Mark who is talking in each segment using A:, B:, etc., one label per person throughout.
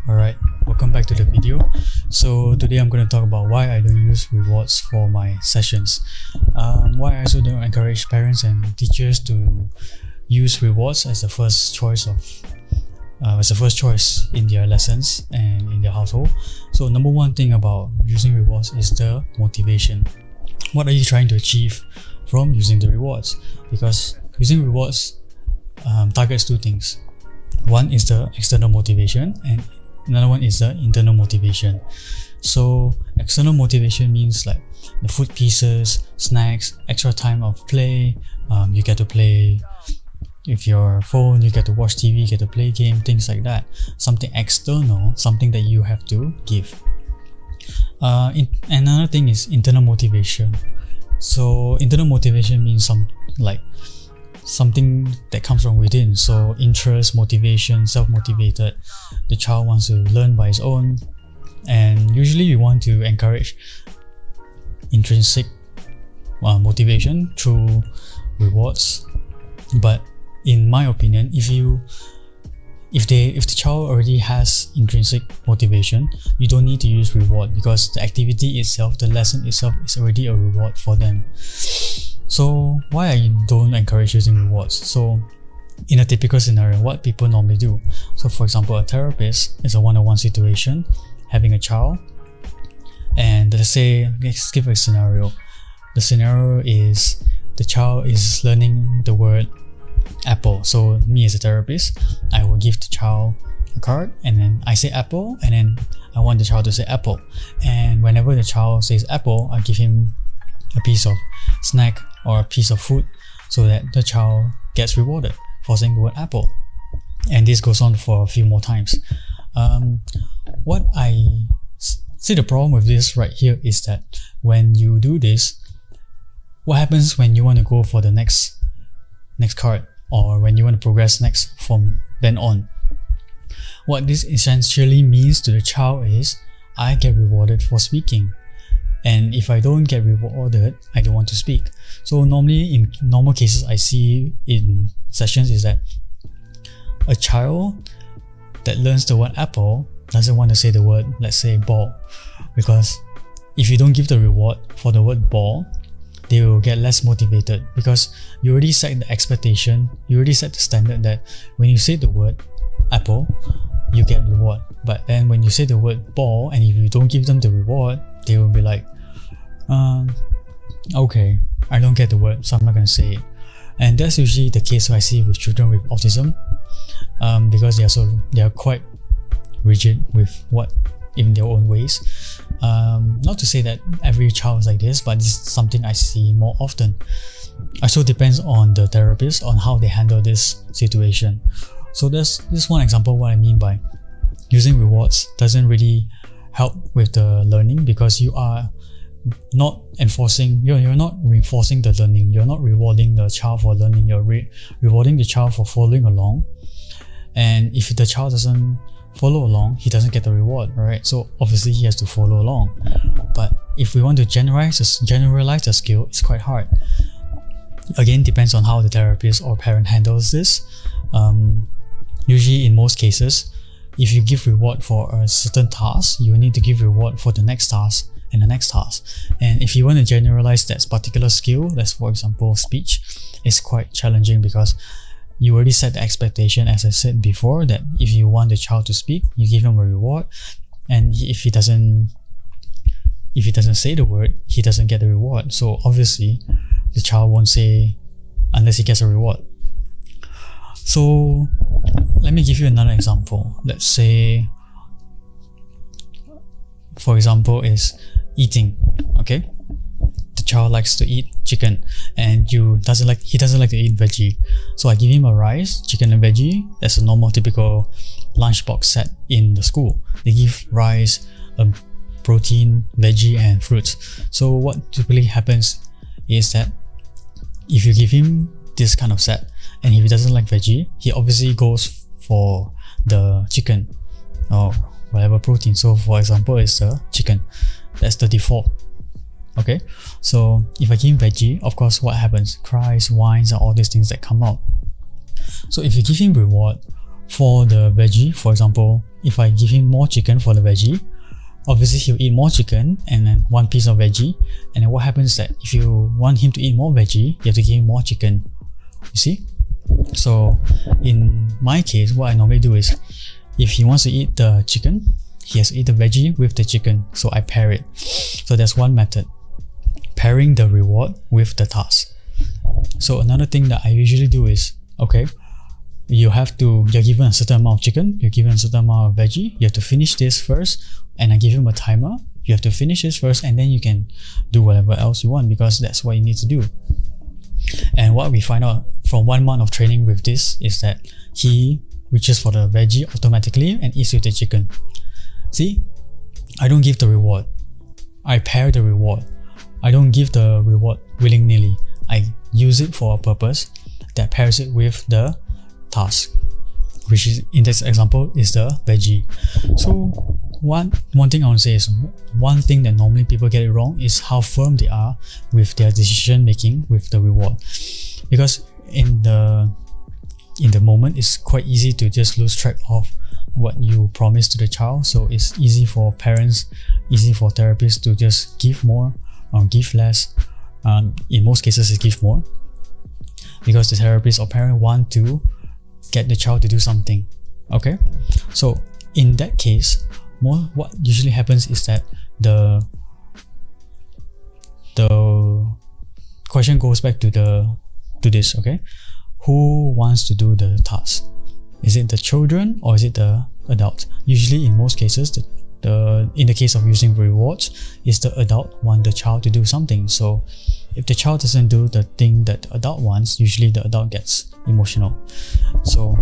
A: Alright, welcome back to the video. So today I'm going to talk about why I don't use rewards for my sessions. Why I also don't encourage parents and teachers to use rewards as the first choice in their lessons and in their household. So number one thing about using rewards is the motivation. What are you trying to achieve from using the rewards? Because using rewards targets two things. One is the external motivation and another one is the internal motivation. So external motivation means like the food pieces, snacks, extra time of play, you get to play with your phone, you get to watch TV, you get to play game, things like that. Something external, something that you have to give. Another thing is internal motivation. So internal motivation means something that comes from within. So interest, motivation, self-motivated. The child wants to learn by his own, and usually we want to encourage intrinsic motivation through rewards. But in my opinion, if the child already has intrinsic motivation, you don't need to use reward, because the activity itself, the lesson itself, is already a reward for them. So why I don't encourage using rewards? So in a typical scenario, what people normally do. So for example, a therapist is a one-on-one situation, having a child, and let's give a scenario. The scenario is the child is learning the word apple. So me as a therapist, I will give the child a card, and then I say apple, and then I want the child to say apple. And whenever the child says apple, I give him a piece of snack or a piece of food so that the child gets rewarded for saying the word apple. And this goes on for a few more times. What I see the problem with this right here is that when you do this, what happens when you want to go for the next card, or when you want to progress next from then on? What this essentially means to the child is, I get rewarded for speaking, and if I don't get rewarded, I don't want to speak. So normally, in normal cases I see in sessions, is that a child that learns the word apple doesn't want to say the word, let's say, ball, because if you don't give the reward for the word ball, they will get less motivated, because you already set the expectation, you already set the standard that when you say the word apple, you get reward. But then when you say the word ball, and if you don't give them the reward, they will be like, okay, I don't get the word, so I'm not going to say it. And that's usually the case I see with children with autism, because they are quite rigid with what in their own ways. Not to say that every child is like this, but this is something I see more often. It also depends on the therapist, on how they handle this situation. So there's this one example what I mean by using rewards doesn't really help with the learning, because you are not enforcing, you're not reinforcing the learning, you're not rewarding the child for learning, you're rewarding the child for following along. And if the child doesn't follow along, he doesn't get the reward, right? So obviously he has to follow along. But if we want to generalize the skill, it's quite hard. Again, depends on how the therapist or parent handles this. Usually in most cases, if you give reward for a certain task, you need to give reward for the next task and the next task. And if you want to generalize that particular skill, that's for example speech, it's quite challenging, because you already set the expectation, as I said before, that if you want the child to speak, you give him a reward, and if he doesn't say the word, he doesn't get the reward. So obviously the child won't say unless he gets a reward. So let me give you another example. Let's say, for example, is eating. Okay, the child likes to eat chicken, and he doesn't like to eat veggie. So I give him a rice, chicken and veggie. That's a normal typical lunchbox set in the school. They give rice, protein, veggie and fruits. So what typically happens is that if you give him this kind of set, and if he doesn't like veggie, he obviously goes for the chicken or whatever protein. So for example, it's the chicken. That's the default. Okay, so if I give him veggie, of course what happens? Cries, whines, and all these things that come out. So if you give him reward for the veggie, for example, if I give him more chicken for the veggie, obviously he'll eat more chicken and then one piece of veggie. And then what happens is that if you want him to eat more veggie, you have to give him more chicken. You see? So in my case, what I normally do is, if he wants to eat the chicken, he has to eat the veggie with the chicken. So I pair it. So that's one method, pairing the reward with the task. So another thing that I usually do is, okay, you're given a certain amount of chicken, you're given a certain amount of veggie, you have to finish this first, and I give him a timer. You have to finish this first, and then you can do whatever else you want, because that's what you need to do. And what we find out from 1 month of training with this is that he reaches for the veggie automatically and eats with the chicken. See, I don't give the reward, I pair the reward. I don't give the reward willy-nilly. I use it for a purpose that pairs it with the task, which is, in this example, is the veggie. So one thing I want to say is, one thing that normally people get it wrong is how firm they are with their decision making with the reward. Because in the moment, it's quite easy to just lose track of what you promised to the child. So it's easy for parents, easy for therapists to just give more or give less. In most cases, it gives more, because the therapist or parent want to get the child to do something. Okay, so in that case, what usually happens is that the question goes back to this. Okay, who wants to do the task? Is it the children or is it the adult? Usually, in most cases, in the case of using rewards, is the adult want the child to do something. So if the child doesn't do the thing that the adult wants, usually the adult gets emotional. So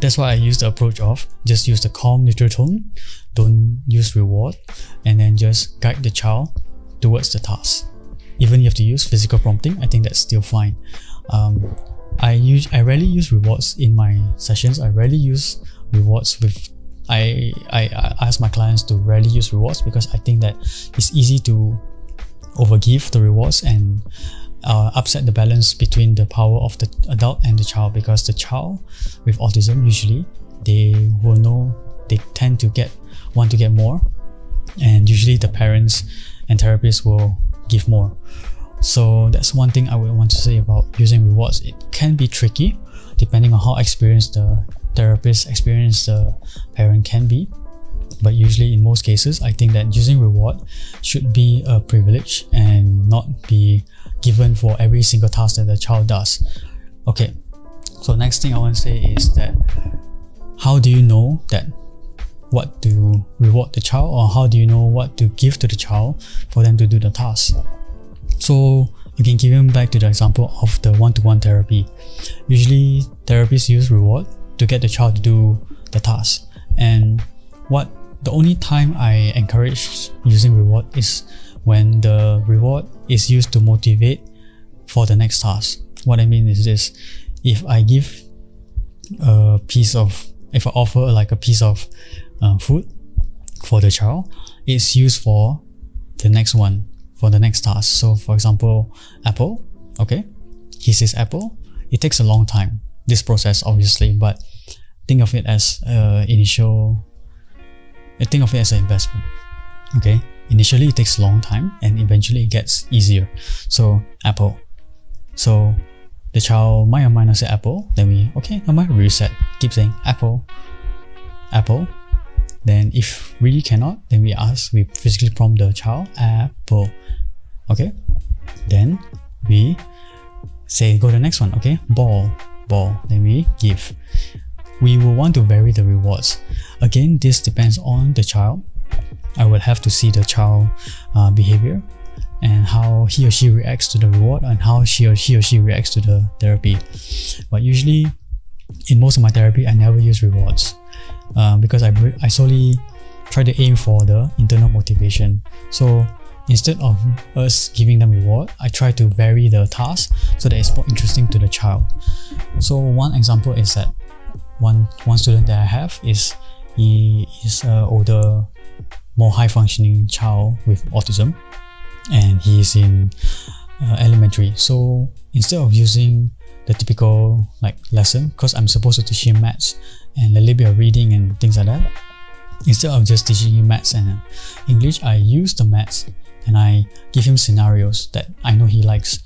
A: that's why I use the approach of just use the calm, neutral tone, don't use reward, and then just guide the child towards the task. Even if you have to use physical prompting, I think that's still fine. I rarely use rewards in my sessions. I rarely use rewards with I ask my clients to rarely use rewards, because I think that it's easy to overgive the rewards and upset the balance between the power of the adult and the child. Because the child with autism, usually they tend to want to get more, and usually the parents and therapists will give more. So that's one thing I would want to say about using rewards. It can be tricky depending on how experienced the therapist, experienced the parent can be. But usually, in most cases, I think that using reward should be a privilege and not be given for every single task that the child does. Okay, so next thing I want to say is that, how do you know that what to reward the child, or how do you know what to give to the child for them to do the task? So you can give them back to the example of the one-to-one therapy. Usually, therapists use reward to get the child to do the task. And the only time I encourage using reward is when the reward is used to motivate for the next task. What I mean is this: if I offer like a piece of food for the child, it's used for the next one, for the next task. So for example, apple, okay, he says apple, it takes a long time, this process obviously, but think of it as think of it as an investment. Okay, initially it takes a long time and eventually it gets easier. So apple, so the child might or might not say apple, then we might reset, keep saying apple, apple. Then if really cannot, then we physically prompt the child, apple. Okay, then we say go to the next one. Okay, ball, then we give. We will want to vary the rewards. Again, this depends on the child. I will have to see the child behavior and how he or she reacts to the reward and how he or she reacts to the therapy. But usually, in most of my therapy, I never use rewards because I solely try to aim for the internal motivation. So instead of us giving them reward, I try to vary the task so that it's more interesting to the child. So one example is that one student that I have he is an older, more high functioning child with autism, and he is in elementary. So instead of using the typical like lesson, because I'm supposed to teach him maths and a little bit of reading and things like that. Instead of just teaching him maths and English, I use the maths and I give him scenarios that I know he likes.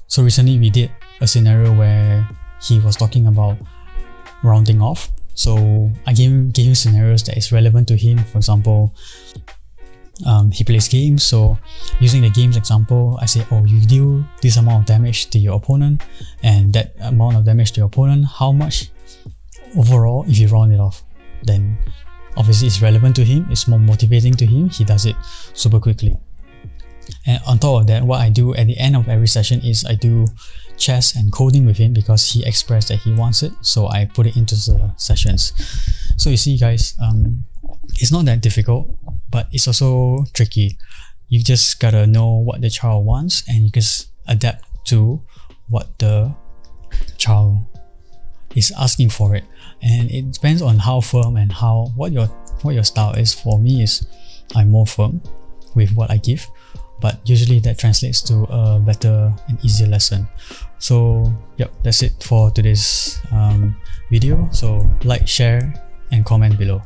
A: So recently we did a scenario where he was talking about rounding off. So I gave him scenarios that is relevant to him. For example, he plays games, so using the games example, I say, oh, you deal this amount of damage to your opponent, and that amount of damage to your opponent, how much overall if you round it off? Then obviously it's relevant to him, it's more motivating to him, he does it super quickly. And on top of that, what I do at the end of every session is I do chess and coding with him, because he expressed that he wants it, so I put it into the sessions. So you see guys, it's not that difficult, but it's also tricky. You just gotta know what the child wants and you just adapt to what the child is asking for it. And it depends on how firm and what your style is. For me is I'm more firm with what I give, but usually that translates to a better and easier lesson. So yep, that's it for today's video. So like, share and comment below.